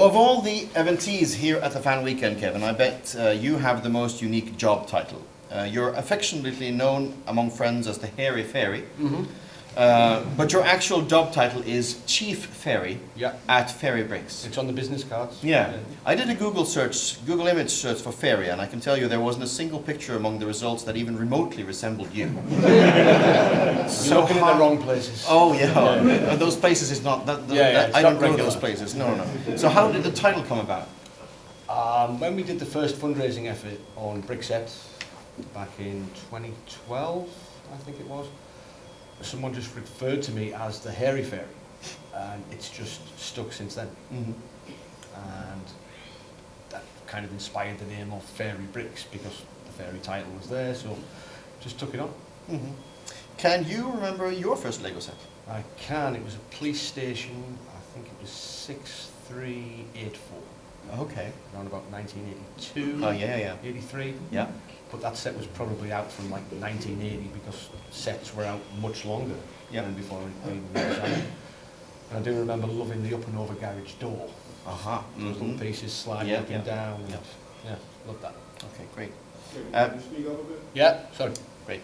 of all the eventees here at the Fan Weekend, Kevin, I bet you have the most unique job title. You're affectionately known among friends as the Hairy Fairy. Mm-hmm. But your actual job title is Chief Fairy at Fairy Bricks. It's on the business cards. Yeah. I did a Google image search for fairy, and I can tell you there wasn't a single picture among the results that even remotely resembled you. So looking in the wrong places. Oh yeah, those places is not, I don't go to those places, no. So how did the title come about? When we did the first fundraising effort on brick sets back in 2012, I think it was, someone just referred to me as the Hairy Fairy, and it's just stuck since then. Mm-hmm. And that kind of inspired the name of Fairy Bricks because the fairy title was there, so just took it on. Mm-hmm. Can you remember your first Lego set? I can. It was a police station. I think it was 6384. Okay. Around about 1982. Oh yeah. 83. Yeah. But that set was probably out from like 1980 because sets were out much longer than before I even designed. And I do remember loving the up and over garage door. Those little pieces sliding up and down. And yeah, love that. Okay, great. Can you speak up a bit? Yeah, sorry. Great.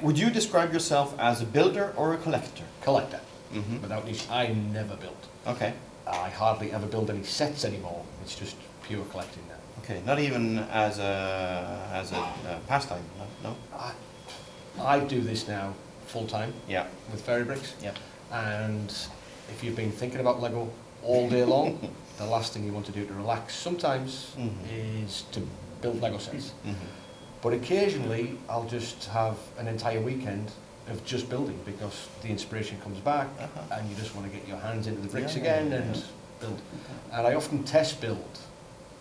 Would you describe yourself as a builder or a collector? Collector. Mm-hmm. Without niche, I never built. Okay. I hardly ever build any sets anymore. It's just pure collecting now. Okay, not even as a pastime, no? I do this now full time. Yeah. With Fairy Bricks. Yeah. And if you've been thinking about Lego all day long, the last thing you want to do to relax sometimes is to build Lego sets. But occasionally I'll just have an entire weekend of just building because the inspiration comes back and you just want to get your hands into the bricks again and build. And I often test build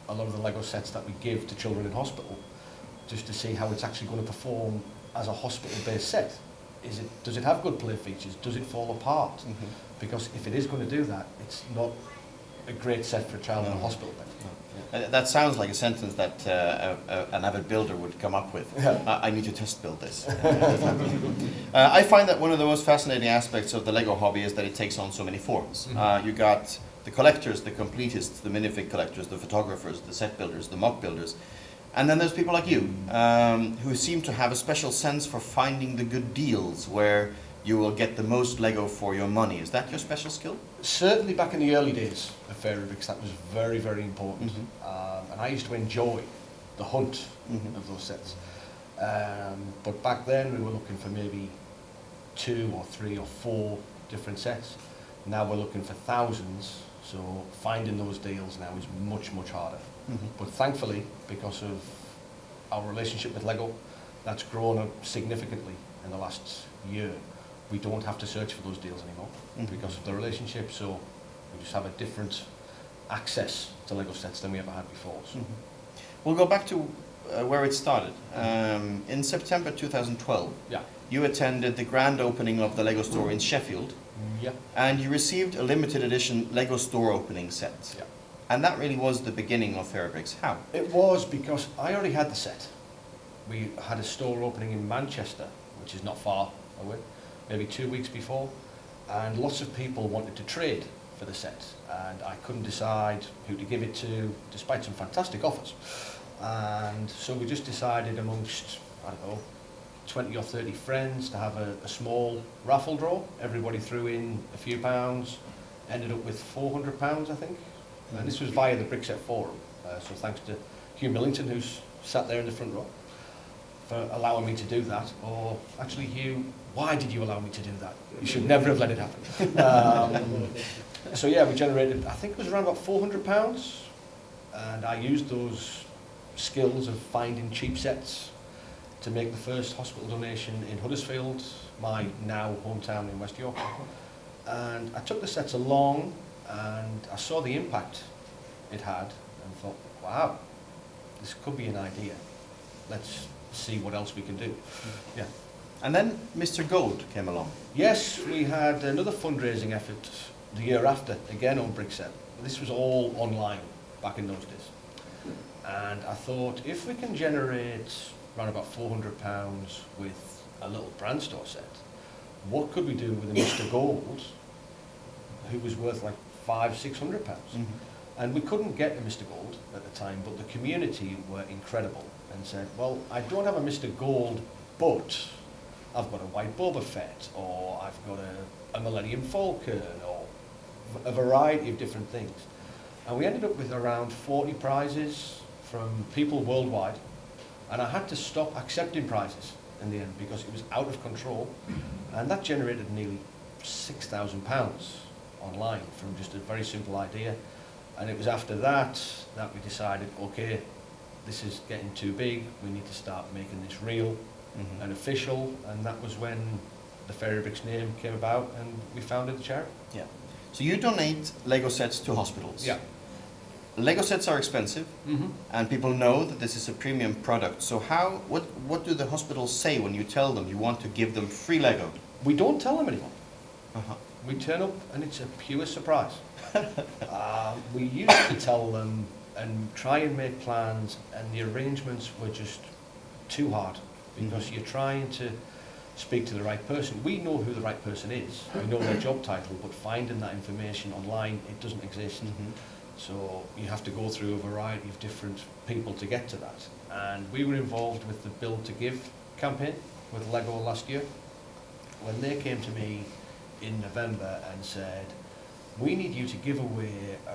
a lot of the Lego sets that we give to children in hospital just to see how it's actually going to perform as a hospital-based set. Does it have good play features? Does it fall apart? Because if it is going to do that, it's not a great set for a child in a hospital bed. That sounds like a sentence that an avid builder would come up with. I need to test build this. I find that one of the most fascinating aspects of the Lego hobby is that it takes on so many forms. You got the collectors, the completists, the minifig collectors, the photographers, the set builders, the mock builders. And then there's people like you, who seem to have a special sense for finding the good deals where you will get the most Lego for your money. Is that your special skill? Certainly back in the early days of Fairy Bricks, that was very, very important. And I used to enjoy the hunt of those sets. But back then we were looking for maybe 2 or 3 or 4 different sets. Now we're looking for thousands, so finding those deals now is much, much harder. But thankfully, because of our relationship with Lego, that's grown up significantly in the last year. We don't have to search for those deals anymore because of the relationship, so we just have a different access to Lego sets than we ever had before. So. We'll go back to where it started. In September 2012, you attended the grand opening of the Lego store in Sheffield, and you received a limited edition Lego store opening set. And that really was the beginning of Fairy Bricks. How? It was because I already had the set. We had a store opening in Manchester, which is not far away, maybe 2 weeks before, and lots of people wanted to trade for the set, and I couldn't decide who to give it to, despite some fantastic offers. And so we just decided amongst, I don't know, 20 or 30 friends to have a small raffle draw. Everybody threw in a few pounds, ended up with £400, I think. And this was via the Brickset Forum, so thanks to Hugh Millington, who's sat there in the front row, for allowing me to do that. Or actually, Hugh, why did you allow me to do that? You should never have let it happen. So yeah, we generated, I think it was around about £400, and I used those skills of finding cheap sets to make the first hospital donation in Huddersfield, my now hometown in West Yorkshire. And I took the sets along, and I saw the impact it had, and thought, wow, this could be an idea. Let's see what else we can do. Yeah. And then Mr. Gold came along. Yes, we had another fundraising effort the year after, again on Brickset. This was all online back in those days. And I thought, if we can generate around about £400 with a little brand store set, what could we do with a Mr. Gold who was worth like £500–600? And we couldn't get a Mr. Gold at the time, but the community were incredible and said, well, I don't have a Mr. Gold, but I've got a white Boba Fett, or I've got a Millennium Falcon, or a variety of different things. And we ended up with around 40 prizes from people worldwide, and I had to stop accepting prizes in the end because it was out of control, and that generated nearly £6,000 online from just a very simple idea. And it was after that that we decided, okay, this is getting too big, we need to start making this real and official, and that was when the Fairy Bricks name came about and we founded the charity. Yeah. So you donate Lego sets to hospitals. Yeah. Lego sets are expensive, and people know that this is a premium product. So what do the hospitals say when you tell them you want to give them free Lego? We don't tell them anyone. Uh-huh. We turn up and it's a pure surprise. We used to tell them and try and make plans, and the arrangements were just too hard because you're trying to speak to the right person. We know who the right person is, we know their job title, but finding that information online, it doesn't exist. So you have to go through a variety of different people to get to that. And we were involved with the Build to Give campaign with Lego last year. When they came to me in November and said, we need you to give away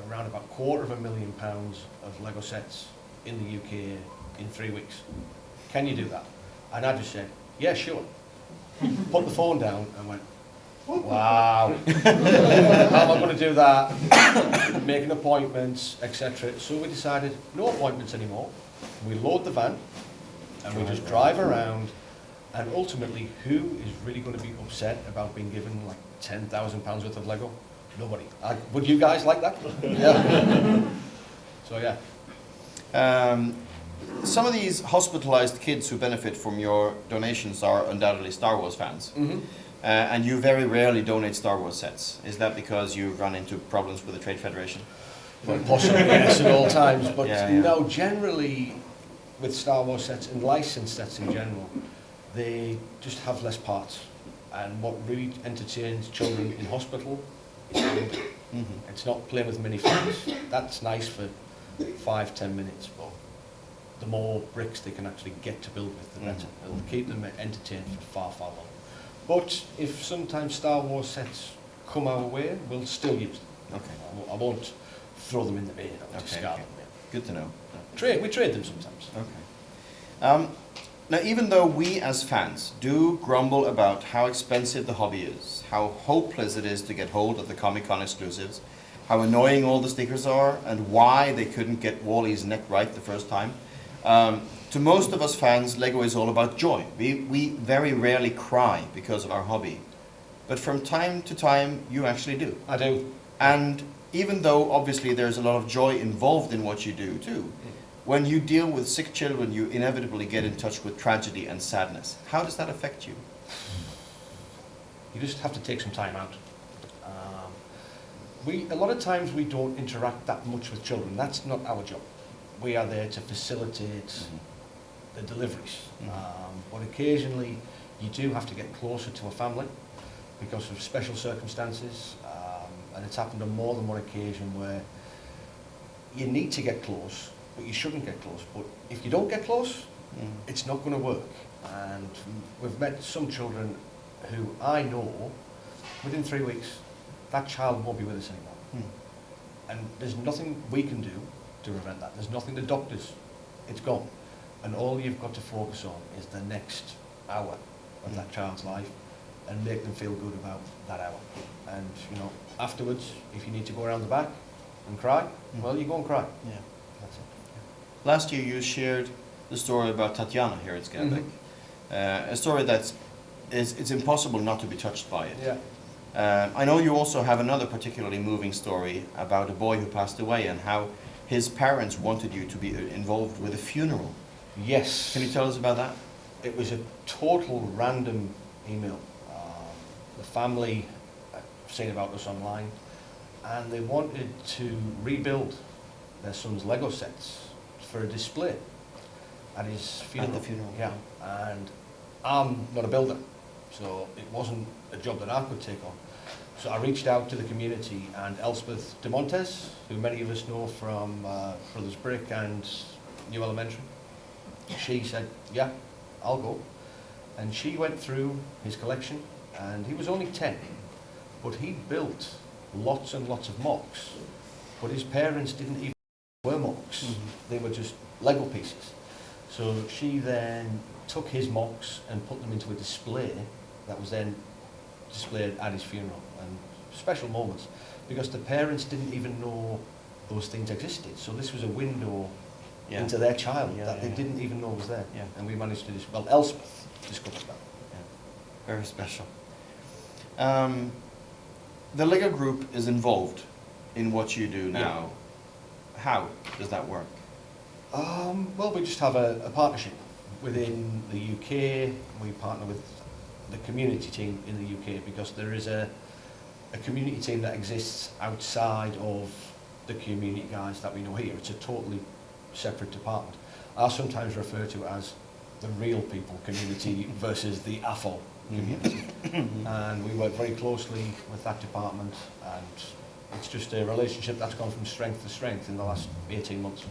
around about £250,000 of Lego sets in the UK in 3 weeks. Can you do that? And I just said, yeah, sure. Put the phone down and went, wow, how am I going to do that? Making appointments, etc. So we decided, no appointments anymore. We load the van and we just drive around, and ultimately, who is really going to be upset about being given like £10,000 worth of Lego? Nobody. Would you guys like that? Yeah. So yeah. Some of these hospitalized kids who benefit from your donations are undoubtedly Star Wars fans. And you very rarely donate Star Wars sets. Is that because you run into problems with the Trade Federation? Well, possibly, yes, at all times. But Yeah. no, generally, with Star Wars sets and licensed sets in general, they just have less parts. And what really entertains children in hospital is building. It's not playing with minifigs. That's nice for 5-10 minutes, but the more bricks they can actually get to build with, the better. It'll keep them entertained for far, far longer. But if sometimes Star Wars sets come our way, we'll still use them. Okay. I won't throw them in the bin or discard them. Yeah. Good to know. We trade them sometimes. Okay. Now, even though we as fans do grumble about how expensive the hobby is, how hopeless it is to get hold of the Comic-Con exclusives, how annoying all the stickers are, and why they couldn't get Wally's neck right the first time, to most of us fans, Lego is all about joy. We very rarely cry because of our hobby. But from time to time, you actually do. I do. And even though obviously there's a lot of joy involved in what you do too, when you deal with sick children, you inevitably get in touch with tragedy and sadness. How does that affect you? You just have to take some time out. A lot of times we don't interact that much with children. That's not our job. We are there to facilitate the deliveries. But occasionally you do have to get closer to a family because of special circumstances. And it's happened on more than one occasion where you need to get close, but you shouldn't get close. But if you don't get close, it's not going to work. And we've met some children who I know, within 3 weeks, that child won't be with us anymore. And there's nothing we can do to prevent that. There's nothing the doctors, it's gone. And all you've got to focus on is the next hour of that child's life and make them feel good about that hour. And, you know, afterwards, if you need to go around the back and cry, well, you go and cry. Yeah. That's it. Last year you shared the story about Tatiana here at Skærbæk. A story it's impossible not to be touched by it. Yeah. I know you also have another particularly moving story about a boy who passed away and how his parents wanted you to be involved with a funeral. Yes. Can you tell us about that? It was a total random email. The family seen about us online, and they wanted to rebuild their son's Lego sets for a display at his funeral. At the funeral. Yeah. And I'm not a builder, so it wasn't a job that I could take on. So I reached out to the community, and Elspeth de Montes, who many of us know from Brothers Brick and New Elementary, she said, yeah, I'll go. And she went through his collection, and he was only 10, but he built lots and lots of mocks, but his parents didn't even were mocks. They were just Lego pieces. So she then took his mocks and put them into a display that was then displayed at his funeral, and special moments, because the parents didn't even know those things existed. So this was a window into their child that they didn't even know was there. Yeah. And we managed to, well, Elspeth discovered that. Yeah. Very special. The Lego Group is involved in what you do now. How does that work? Well, we just have a partnership within the UK. We partner with the community team in the UK, because there is a community team that exists outside of the community guys that we know here. It's a totally separate department. I sometimes refer to it as the real people community versus the AFO community. And we work very closely with that department, and it's just a relationship that's gone from strength to strength in the last 18 months.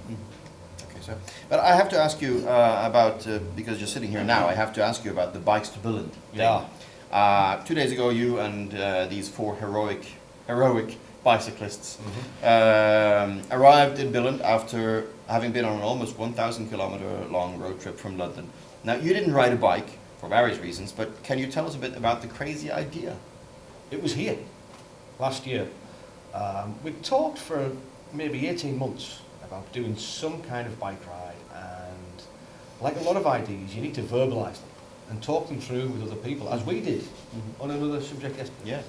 Okay, so, but I have to ask you about, because you're sitting here now, I have to ask you about the Bikes to Billund thing. Yeah. 2 days ago, you and these 4 heroic bicyclists arrived in Billund after having been on an almost 1,000 kilometer long road trip from London. Now, you didn't ride a bike for various reasons, but can you tell us a bit about the crazy idea? It was here last year. We talked for maybe 18 months about doing some kind of bike ride, and like a lot of ideas, you need to verbalise them and talk them through with other people, as we did on another subject yesterday. Yeah.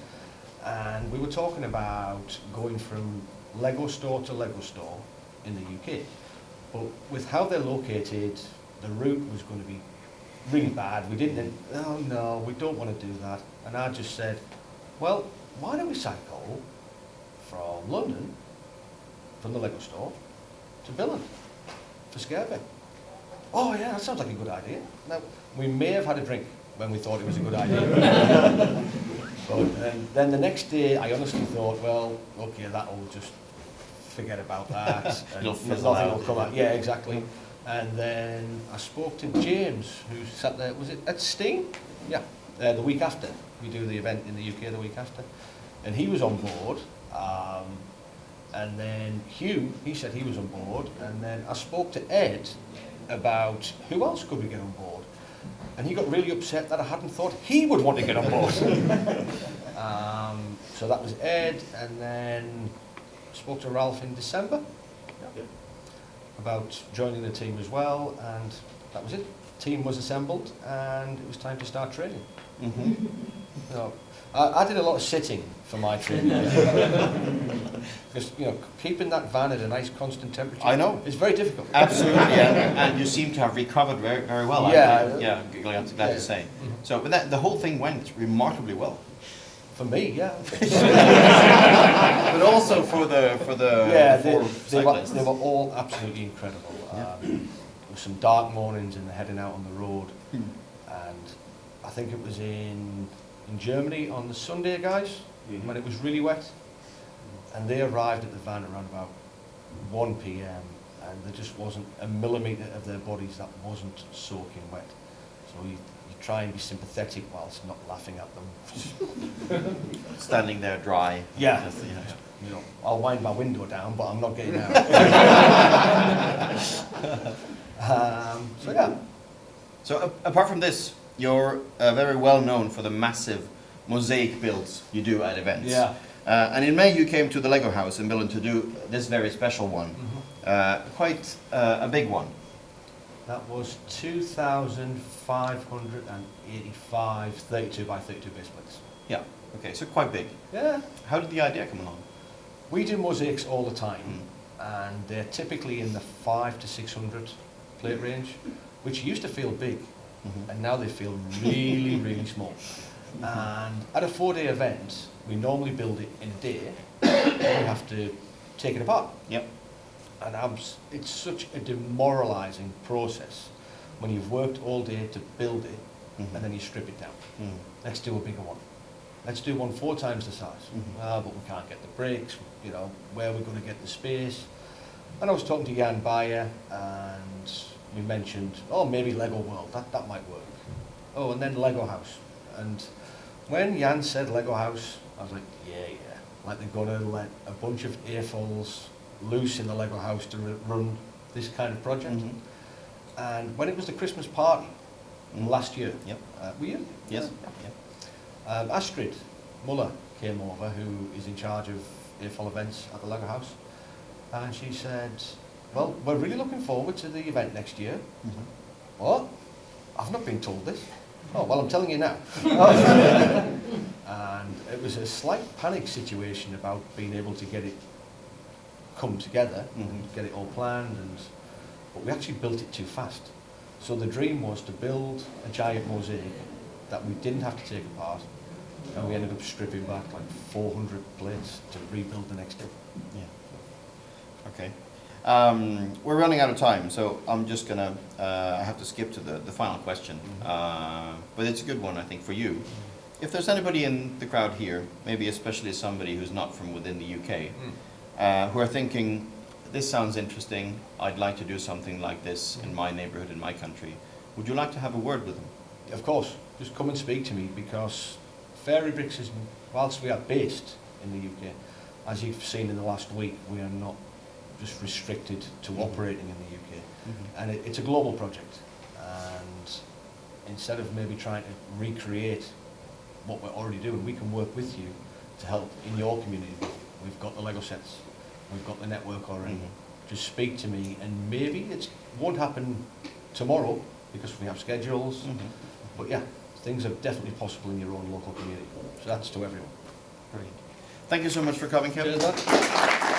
And we were talking about going from Lego store to Lego store in the UK. But with how they're located, the route was going to be really bad. We didn't, oh no, we don't want to do that. And I just said, well, why don't we cycle from London, from the Lego store, to Billund, for Skærbæk? Oh yeah, that sounds like a good idea. Now, we may have had a drink when we thought it was a good idea. And then the next day, I honestly thought, well, okay, that'll just forget about that. And nothing will come out. Yeah, exactly. And then I spoke to James, who sat there, was it at Steen? Yeah, the week after. We do the event in the UK the week after. And he was on board. And then Hugh, he said he was on board. And then I spoke to Ed about who else could we get on board. And he got really upset that I hadn't thought he would want to get on board. So that was Ed, and then spoke to Ralph in December about joining the team as well, and that was it. Team was assembled, and it was time to start training. So, I did a lot of sitting for my training. Because, you know, keeping that van at a nice constant temperature, I know, is very difficult. Absolutely, and you seem to have recovered very, very well. Yeah, glad to say. So, but that, the whole thing went remarkably well. For me, yeah. But also for the cyclists. They were all absolutely incredible. There were some dark mornings and heading out on the road, and I think it was in Germany on the Sunday, guys, when it was really wet, and they arrived at the van around about 1 p.m. and there just wasn't a millimetre of their bodies that wasn't soaking wet. So you try and be sympathetic whilst not laughing at them. Standing there dry. Yeah. Just, you know, I'll wind my window down, but I'm not getting out. So yeah. So apart from this, you're very well known for the massive mosaic builds you do at events. Yeah. And in May you came to the Lego house in Billund to do this very special one. Quite a big one. That was 2,585 32 by 32 base plates. Yeah, okay, so quite big. Yeah. How did the idea come along? We do mosaics all the time, and they're typically in the 500 to 600 plate range, which used to feel big, and now they feel really, really small. And at a 4-day event, we normally build it in a day, and we have to take it apart. Yep. And it's such a demoralising process when you've worked all day to build it, and then you strip it down. Let's do a bigger one. let's do one 4 times the size. But we can't get the bricks, you know, where are we going to get the space? And I was talking to Jan Bayer, and we mentioned, oh, maybe Lego World, that might work. Oh, and then Lego House. And when Jan said Lego House, I was like, yeah. Like they're going to let a bunch of earfuls loose in the Lego House to run this kind of project. And when it was the Christmas party last year, were you? Yes. Astrid Muller came over, who is in charge of earful events at the Lego House, and she said, well, we're really looking forward to the event next year. What? I've not been told this. Oh, well, I'm telling you now. And it was a slight panic situation about being able to get it come together, get it all planned, but we actually built it too fast. So the dream was to build a giant mosaic that we didn't have to take apart, and we ended up stripping back like 400 plates to rebuild the next day. Yeah. Okay. We're running out of time, so I'm just gonna, I have to skip to the final question. But it's a good one, I think, for you. If there's anybody in the crowd here, maybe especially somebody who's not from within the UK, who are thinking, this sounds interesting, I'd like to do something like this in my neighborhood, in my country, would you like to have a word with them? Of course, just come and speak to me, because Fairy Bricks is, whilst we are based in the UK, as you've seen in the last week, we are not just restricted to operating in the UK. And it's a global project, and instead of maybe trying to recreate what we're already doing, we can work with you to help in your community. We've got the Lego sets, we've got the network already. Just speak to me, and maybe it won't happen tomorrow because we have schedules, but yeah, things are definitely possible in your own local community. So that's to everyone. Brilliant. Thank you so much for coming, Kevin. Cheers, lad.